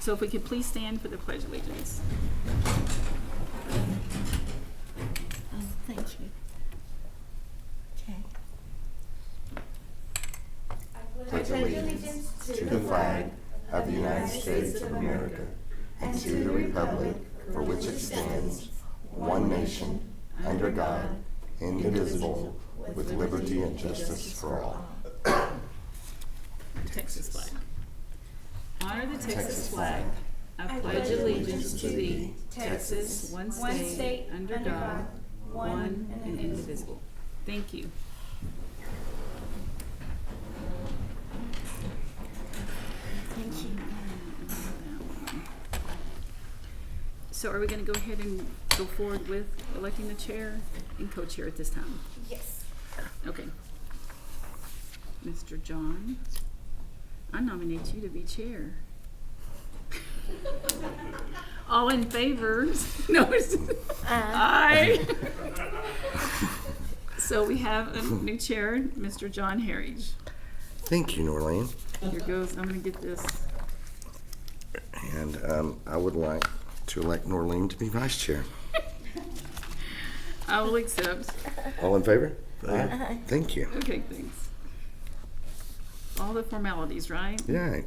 So if we could please stand for the Pledge of Allegiance. Thank you. Okay. Pledge allegiance to the flag of the United States of America and to the republic for which it stands, one nation, under God, indivisible, with liberty and justice for all. Texas flag. Honor the Texas flag. I pledge allegiance to thee, Texas, one state, under God, one and indivisible. Thank you. Thank you. So are we going to go ahead and go forward with electing the chair and co-chair at this time? Yes. Okay. Mr. John, I nominate you to be chair. All in favor? No, it's aye. So we have a new chair, Mr. John Harridge. Thank you, Norlene. Here goes, I'm going to get this. And I would like to elect Norlene to be vice chair. I will accept. All in favor? Aye. Thank you. Okay, thanks. All the formalities, right? Yeah.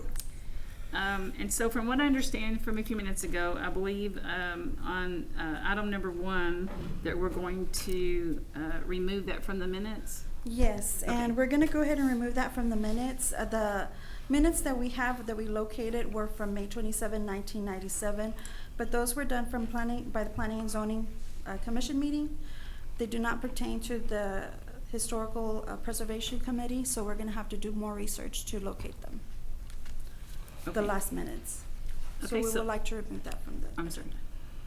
And so from what I understand from a few minutes ago, I believe on item number 1 that we're going to remove that from the minutes. Yes, Okay. and we're gonna go ahead and remove that from the minutes. The minutes that we have, that we located, were from May 27, 1997, but those were done from by the Planning and Zoning Commission meeting. They do not pertain to the Historical Preservation Committee, so we're gonna have to do more research to locate them, the Okay. last minutes. So Okay, we so- would like to remove that from the. I'm sorry.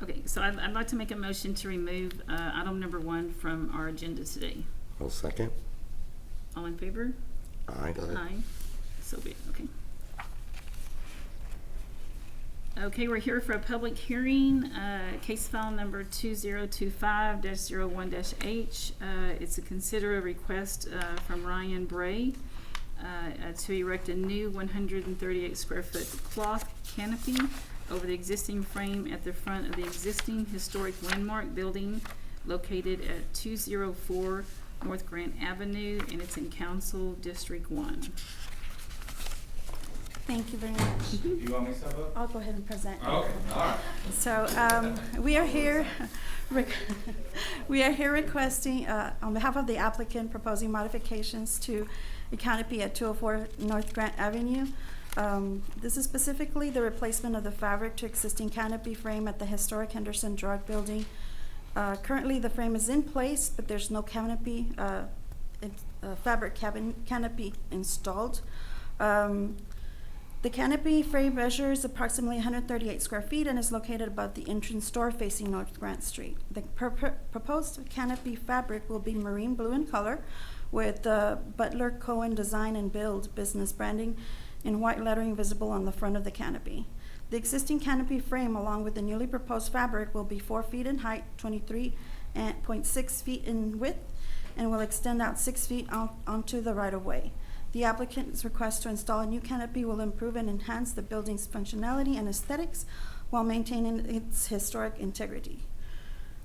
Okay, so I'd like to make a motion to remove item number 1 from our agenda today. I'll second. All in favor? Aye. Aye. So be it, okay. Okay, we're here for a public hearing, case file number 2025-01-H. It's to consider a request from Ryan Bray to erect a new 138 square foot cloth canopy over the existing frame at the front of the existing historic landmark building located at 204 North Grant Avenue, and it's in Council District 1. Thank you very much. You want me to step up? I'll go ahead and present. Okay, all right. So, we are here, requesting, on behalf of the applicant, proposing modifications to a canopy at 204 North Grant Avenue. This is specifically the replacement of the fabric to existing canopy frame at the historic Henderson Drug Building. Currently, the frame is in place, but there's no canopy, fabric canopy installed. The canopy frame measures approximately 138 square feet and is located above the entrance door facing North Grant Street. The proposed canopy fabric will be marine blue in color with Butler Cohen Design and Build business branding in white lettering visible on the front of the canopy. The existing canopy frame, along with the newly proposed fabric, will be 4 feet in height, 23.6 feet in width, and will extend out 6 feet onto the right-of-way. The applicant's request to install a new canopy will improve and enhance the building's functionality and aesthetics while maintaining its historic integrity.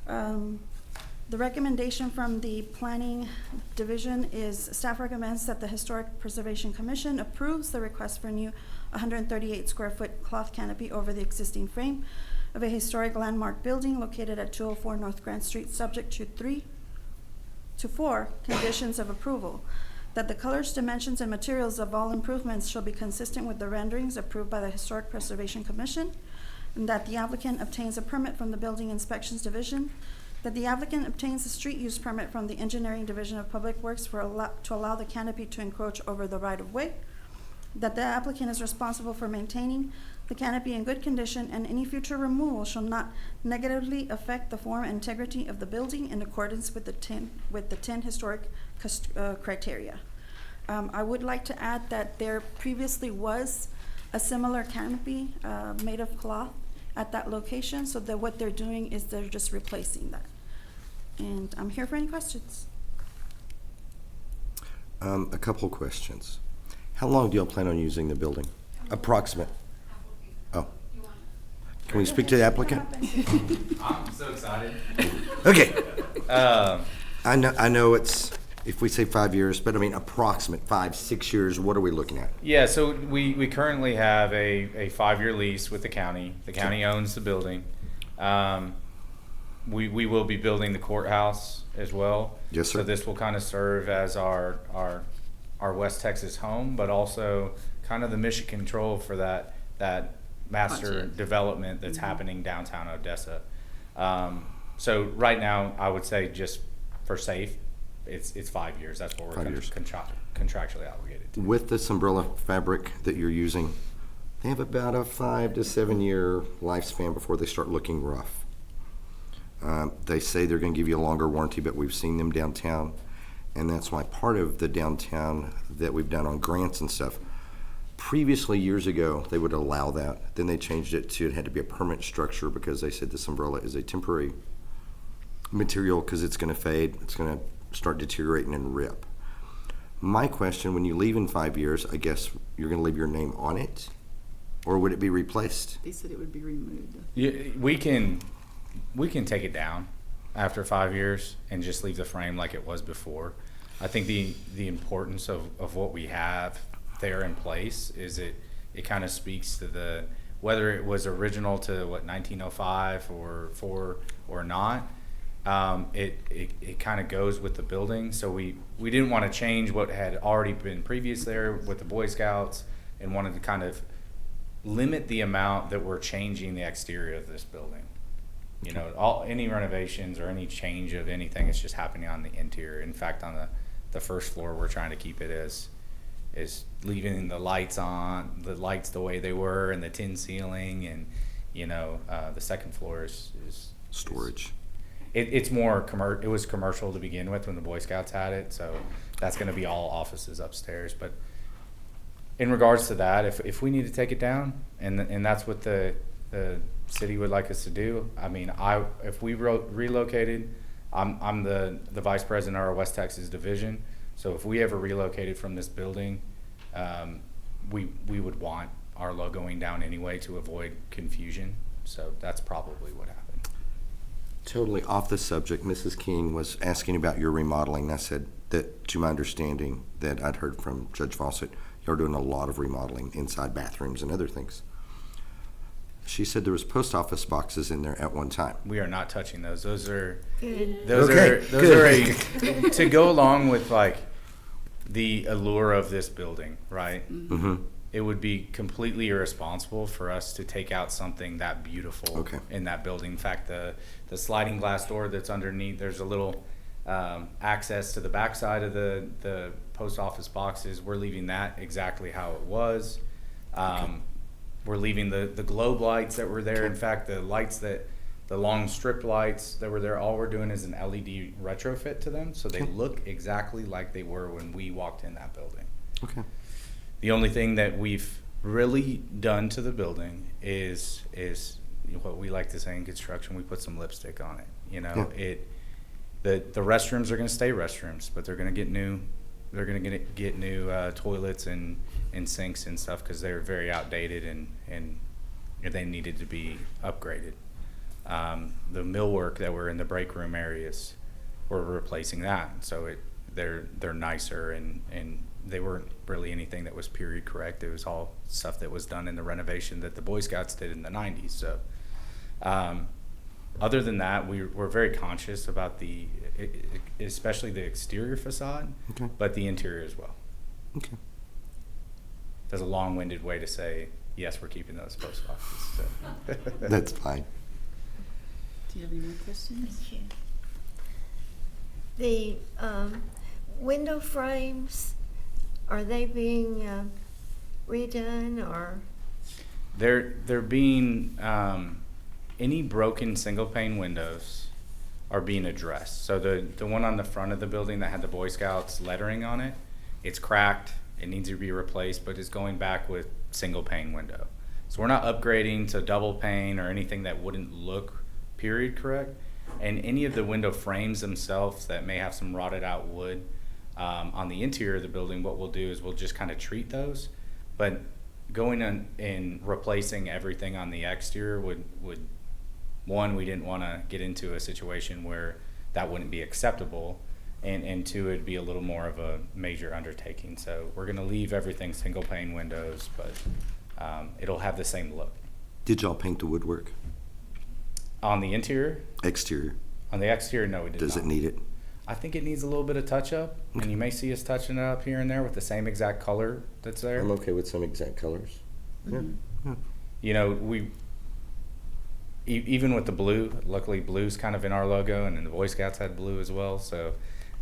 The recommendation from the Planning Division is staff recommends that the Historic Preservation Commission approves the request for a new 138 square foot cloth canopy over the existing frame of a historic landmark building located at 204 North Grant Street, subject to 3 to 4 conditions of approval. That the colors, dimensions, and materials of all improvements shall be consistent with the renderings approved by the Historic Preservation Commission, and that the applicant obtains a permit from the Building Inspections Division, that the applicant obtains a street use permit from the Engineering Division of Public Works to allow the canopy to encroach over the right-of-way, that the applicant is responsible for maintaining the canopy in good condition, and any future removal shall not negatively affect the form and integrity of the building in accordance with the 10 historic criteria. I would like to add that there previously was a similar canopy made of cloth at that location, so that what they're doing is they're just replacing that. And I'm here for any questions. A couple questions. How long do y'all plan on using the building? Approximate. Oh, Can we speak to the applicant? I'm so excited. Okay. Um, I know it's, if we say 5 years, but I mean approximate 5-6 years, what are we looking at? yeah, so we currently have a 5-year lease with the county. The county owns the building. We will be building the courthouse as well. Yes, sir. So this will kind of serve as our West Texas home, but also kind of the mission control for that master Budget. development that's happening downtown Odessa. So right now, I would say just for safe, it's 5 years. That's what we're 5 years. contractually obligated to. With this umbrella fabric that you're using, they have about a 5 to 7 year lifespan before they start looking rough. They say they're going to give you a longer warranty, but we've seen them downtown, and that's why part of the downtown that we've done on grants and stuff, previously years ago, they would allow that. Then they changed it to it had to be a permanent structure because they said this umbrella is a temporary material because it's going to fade, it's going to start deteriorating and rip. My question, when you leave in 5 years, I guess you're going to leave your name on it, or would it be replaced? They said it would be removed. Yeah, we can take it down after 5 years and just leave the frame like it was before. I think the importance of what we have there in place is it kind of speaks to the whether it was original to 1905 or 4 or not. It kind of goes with the building. So we didn't want to change what had already been previous there with the Boy Scouts, and wanted to kind of limit the amount that we're changing the exterior of this building. You know, any renovations or any change of anything is just happening on the interior. In fact, on the first floor, we're trying to keep it as leaving the lights the way they were, and the tin ceiling, and the second floor is Storage. It's more it was commercial to begin with when the Boy Scouts had it, so that's going to be all offices upstairs. But in regards to that, if we need to take it down, and that's what the city would like us to do, I mean, if we relocated, I'm the vice president of our West Texas division. So if we ever relocated from this building, we would want our logoing down anyway to avoid confusion. So that's probably what happened. Totally off the subject, Mrs. King was asking about your remodeling. I said that, to my understanding, that I'd heard from Judge Fawcett, you're doing a lot of remodeling inside bathrooms and other things. She said there was post office boxes in there at one time. We are not touching those. Those are Good. to go along with like the allure of this building, right? Mm-hmm. It would be completely irresponsible for us to take out something that beautiful Okay. in that building. In fact, the sliding glass door that's underneath, there's a little access to the backside of the post office boxes. We're leaving that exactly how it was. We're leaving the globe lights that were there. In fact, the long strip lights that were there, all we're doing is an LED retrofit to them, so they look exactly like they were when we walked in that building. Okay. The only thing that we've really done to the building is what we like to say in construction, we put some lipstick on it. The restrooms are going to stay restrooms, but they're going to get new. They're going to get new toilets and sinks and stuff because they're very outdated and they needed to be upgraded. The millwork that were in the break room areas, we're replacing that, so they're nicer and they weren't really anything that was period correct. It was all stuff that was done in the renovation that the Boy Scouts did in the 90s. So other than that, we're very conscious about especially the exterior facade, Okay. but the interior as well. Okay. That's a long-winded way to say, yes, we're keeping those post offices. So. That's fine. Do you have any more questions? Thank you. The window frames, are they being redone or? They're being any broken single pane windows are being addressed. So the one on the front of the building that had the Boy Scouts lettering on it, it's cracked. It needs to be replaced, but it's going back with single pane window. So we're not upgrading to double pane or anything that wouldn't look period correct. And any of the window frames themselves that may have some rotted out wood on the interior of the building, what we'll do is we'll just kind of treat those. But going in and replacing everything on the exterior would one, we didn't want to get into a situation where that wouldn't be acceptable, and two, it'd be a little more of a major undertaking. So we're going to leave everything single pane windows, but it'll have the same look. Did y'all paint the woodwork? On the interior, Exterior? on the exterior, no, we did Does not. it need it? I think it needs a little bit of touch up, and you may see us touching it up here and there with the same exact color that's there. I'm okay with some exact colors. Yeah. Yeah. You know, even with the blue, luckily blue's kind of in our logo, and then the Boy Scouts had blue as well. So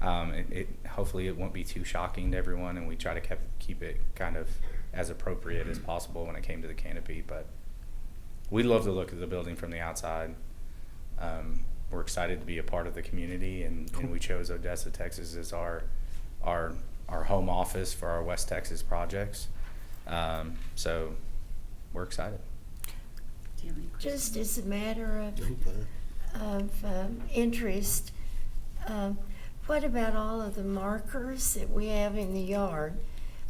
hopefully it won't be too shocking to everyone, and we try to keep it kind of as appropriate as possible when it came to the canopy. But we love the look of the building from the outside. We're excited to be a part of the community, and we chose Odessa, Texas as our home office for our West Texas projects. So we're excited. Do you have any questions? Just as a matter of interest, what about all of the markers that we have in the yard?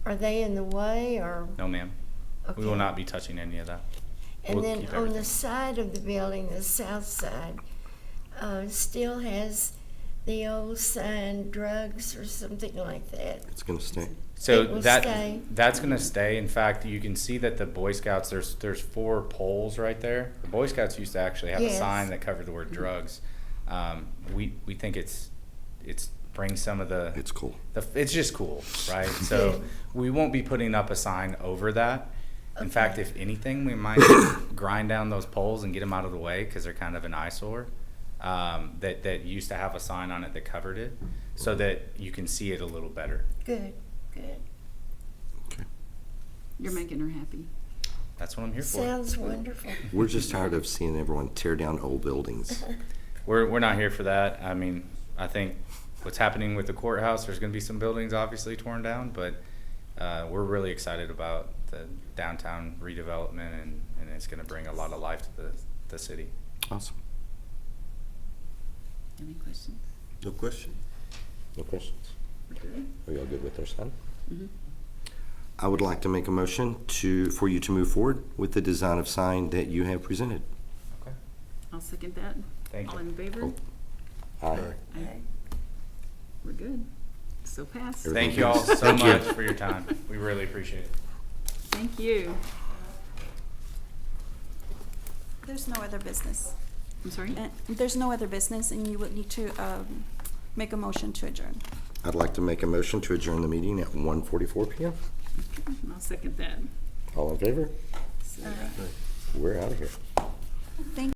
Are they in the way, or? No, ma'am. We will Okay. not be touching any of that. And We'll then keep on everything. the side of the building, the south side, still has the old sign, drugs or something like that. It's gonna stay. So It will stay. that's going to stay. In fact, you can see that the Boy Scouts, there's 4 poles right there. The Boy Scouts used to actually have a Yes. sign that covered the word drugs. We think it's brings some of the It's cool. it's just cool, right? So we won't be putting up a sign over that. In Okay. fact, if anything, we might grind down those poles and get them out of the way because they're kind of an eyesore. That used to have a sign on it that covered it, so that you can see it a little better. Good, good. Okay. You're making her happy. That's what I'm here for. Sounds wonderful. We're just tired of seeing everyone tear down old buildings. We're not here for that. I mean, I think what's happening with the courthouse, there's going to be some buildings obviously torn down, but we're really excited about the downtown redevelopment, and it's going to bring a lot of life to the city. Awesome. Any questions? No question. No questions. Are y'all good with our sign? Mm-hmm. I would like to make a motion for you to move forward with the design of sign that you have presented. Okay. I'll second that. Thank All you. in favor? Oh. Aye. Aye. We're good. So passed. Everything Thank you all good? so Thank you. much for your time. We really appreciate it. Thank you. There's no other business. I'm sorry? And there's no other business, and you would need to make a motion to adjourn. I'd like to make a motion to adjourn the meeting at 1:44 p.m. I'll second that. All in favor? So, We're out of here. Thank